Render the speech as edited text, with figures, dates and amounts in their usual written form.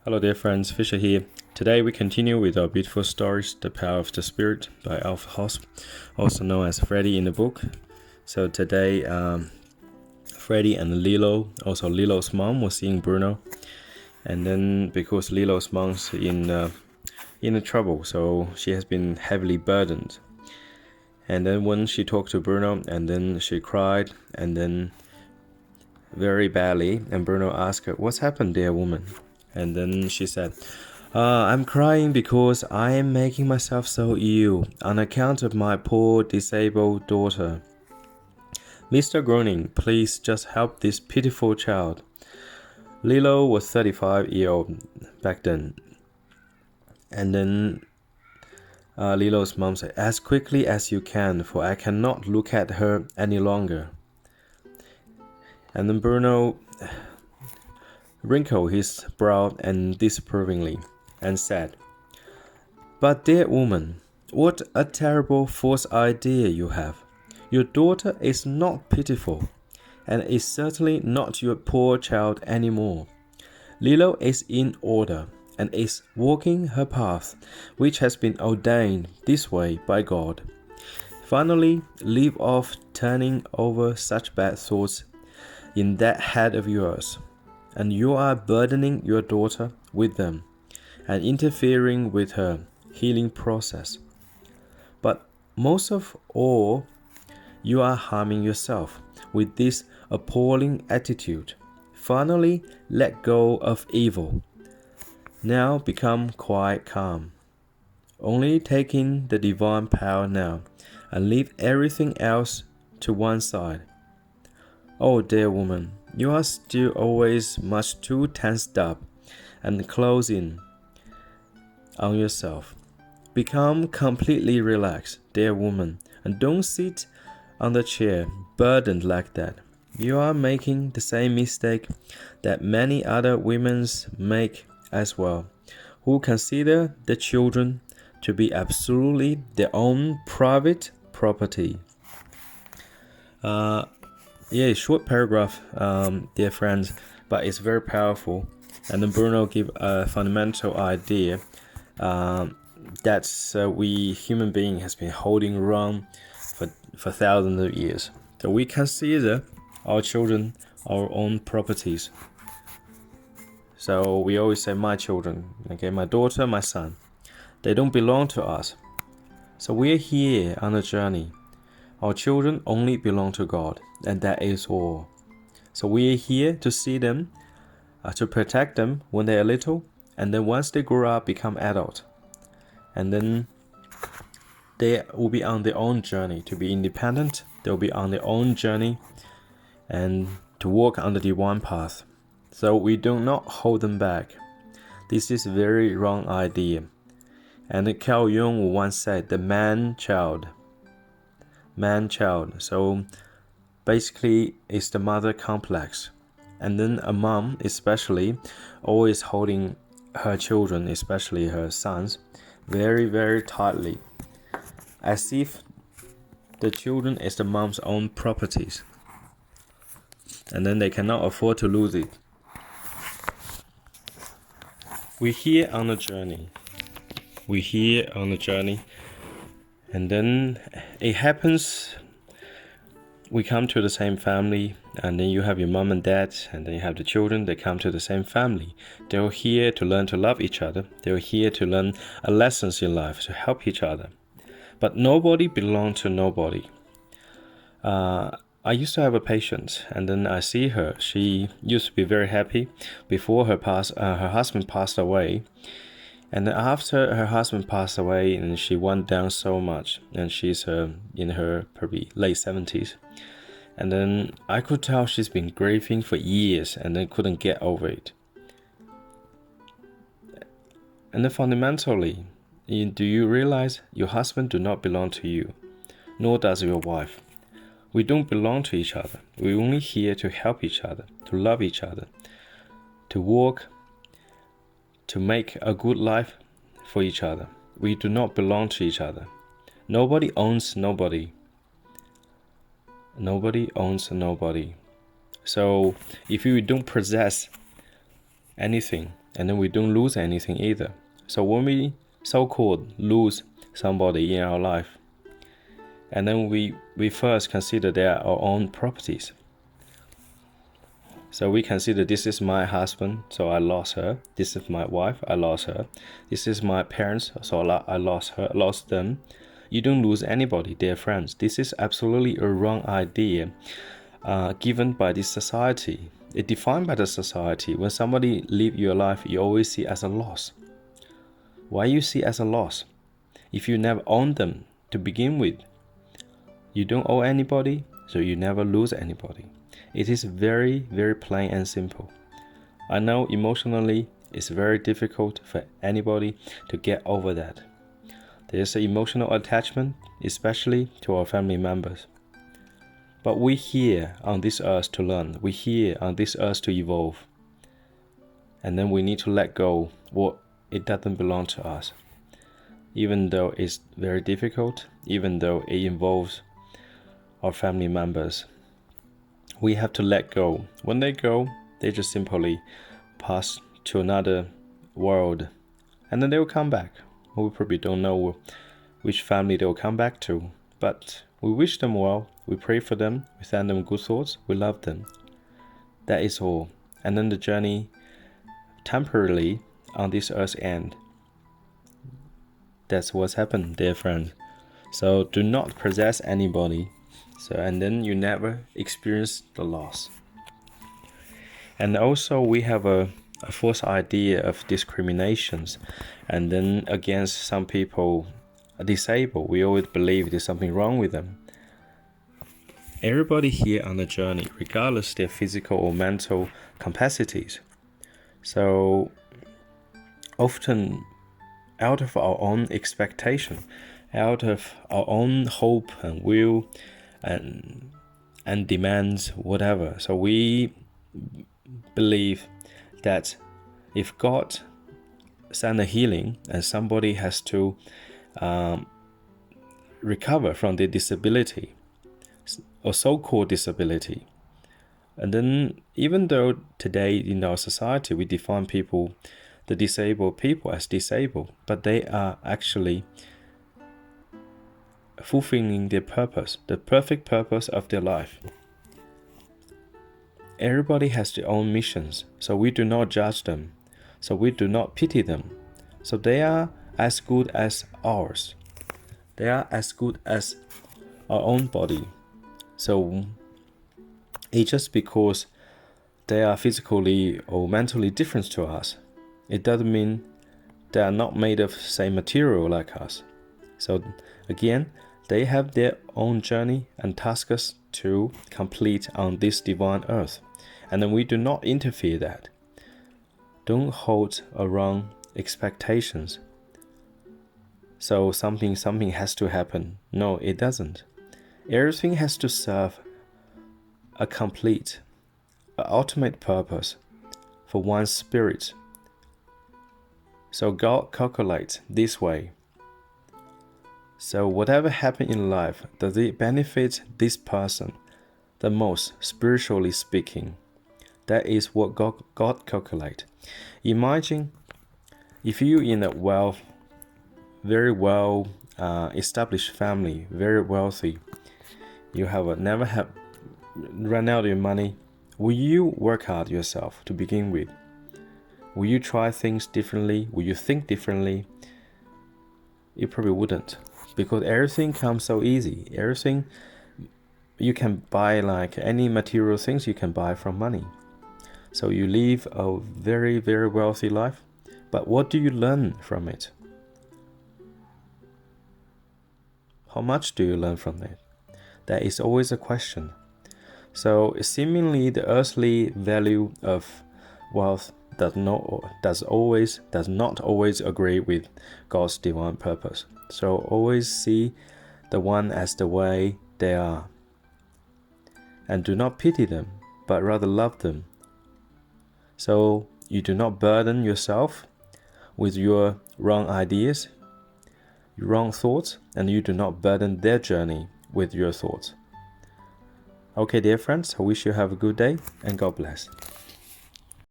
Hello dear friends, Fisher here. Today we continue with our beautiful stories, The Power of the Spirit by Alf Hosp, also known as Freddie in the book. So today, Freddie and Lilo, also Lilo's mom, was seeing Bruno. And then because Lilo's mom's in trouble, so she has been heavily burdened. And then when she talked to Bruno, and then she cried, and then very badly, and Bruno asked her, "What's happened, dear woman?" And then she said, I'm crying because I am making myself so ill on account of my poor disabled daughter. Mr. Groening, please just help this pitiful child. Lilo was 35 years old back then. And then Lilo's mom said, as quickly as you can, for I cannot look at her any longer. And then Bruno wrinkled his brow and disapprovingly and said, But dear woman, what a terrible false idea you have. Your daughter is not pitiful, and is certainly not your poor child any more. Lilo is in order, and is walking her path, which has been ordained this way by God. Finally, leave off turning over such bad thoughts in that head of yours, and you are burdening your daughter with them and interfering with her healing process. But most of all, you are harming yourself with this appalling attitude. Finally, let go of evil. Now become quite calm. Only take in the divine power now and leave everything else to one side. Oh, dear woman, you are still always much too tensed up and closed in on yourself. Become completely relaxed, dear woman, and don't sit on the chair burdened like that. You are making the same mistake that many other women make as well, who consider the children to be absolutely their own private property. Short paragraph, dear friends, but it's very powerful. And then Bruno give a fundamental idea that we human being has been holding around for thousands of years. So we consider our children our own properties. So we always say my children, okay, my daughter, my son. They don't belong to us. So we're here on a journey. Our children only belong to God, and that is all. So we are here to see them, to protect them when they are little, and then once they grow up, become adult. And then they will be on their own journey to be independent. They will be on their own journey and to walk on the divine path. So we do not hold them back. This is a very wrong idea. And Carl Jung once said, the man-child. So basically it's the mother complex. And then a mom especially always holding her children, especially her sons, very, very tightly, as if the children is the mom's own properties. And then they cannot afford to lose it. We're here on a journey. And then it happens, we come to the same family, and then you have your mom and dad, and then you have the children, they come to the same family. They're here to learn to love each other. They're here to learn lessons in life, to help each other. But nobody belongs to nobody. I used to have a patient, and then I see her. She used to be very happy before her husband passed away. And then after her husband passed away, and she went down so much, and she's in her probably late 70s. And then I could tell she's been grieving for years and then couldn't get over it. And then fundamentally, do you realize your husband do not belong to you, nor does your wife. We don't belong to each other. We're only here to help each other, to love each other, to walk, to make a good life for each other. We do not belong to each other. Nobody owns nobody. Nobody owns nobody. So if you don't possess anything, and then we don't lose anything either. So when we so-called lose somebody in our life, and then we first consider they are our own properties. So we consider this is my husband, so I lost her. This is my wife, I lost her. This is my parents, so I lost them. You don't lose anybody, dear friends. This is absolutely a wrong idea given by this society. It's defined by the society. When somebody leave your life, you always see as a loss. Why you see as a loss? If you never own them to begin with, you don't owe anybody, so you never lose anybody. It is very, very plain and simple. I know emotionally it's very difficult for anybody to get over that. There's an emotional attachment, especially to our family members. But we're here on this earth to learn. We're here on this earth to evolve. And then we need to let go what it doesn't belong to us. Even though it's very difficult, even though it involves our family members, we have to let go. When they go, they just simply pass to another world, and then they will come back. We probably don't know which family they will come back to, but we wish them well, we pray for them, we send them good thoughts, we love them. That is all. And then the journey temporarily on this earth's end. That's what's happened, dear friend. So do not possess anybody. And then you never experience the loss. And also we have a false idea of discriminations, and then against some people disabled, we always believe there's something wrong with them. Everybody here on the journey, regardless their physical or mental capacities. So often out of our own expectation, out of our own hope and will and demands, whatever. So we believe that if God send a healing and somebody has to recover from their disability or so-called disability, and then even though today in our society we define people, the disabled people, as disabled, but they are actually fulfilling their purpose, the perfect purpose of their life. Everybody has their own missions, so we do not judge them, so we do not pity them. So they are as good as ours. They are as good as our own body. So it's just because they are physically or mentally different to us, it doesn't mean they are not made of the same material like us. So again, they have their own journey and tasks to complete on this divine earth. And then we do not interfere that. Don't hold around expectations. So something has to happen. No, it doesn't. Everything has to serve a complete, ultimate purpose for one's spirit. So God calculates this way. So whatever happens in life, does it benefit this person the most, spiritually speaking? That is what God calculates. Imagine if you in a very well established family, very wealthy, you have never have run out of your money. Will you work hard yourself to begin with? Will you try things differently? Will you think differently? You probably wouldn't, because everything comes so easy. Everything you can buy, like any material things you can buy from money. So you live a very, very wealthy life, but what do you learn from it? How much do you learn from it? That is always a question. So seemingly the earthly value of wealth does not always agree with God's divine purpose. So always see the one as the way they are. And do not pity them, but rather love them. So you do not burden yourself with your wrong ideas, your wrong thoughts, and you do not burden their journey with your thoughts. Okay, dear friends, I wish you have a good day and God bless.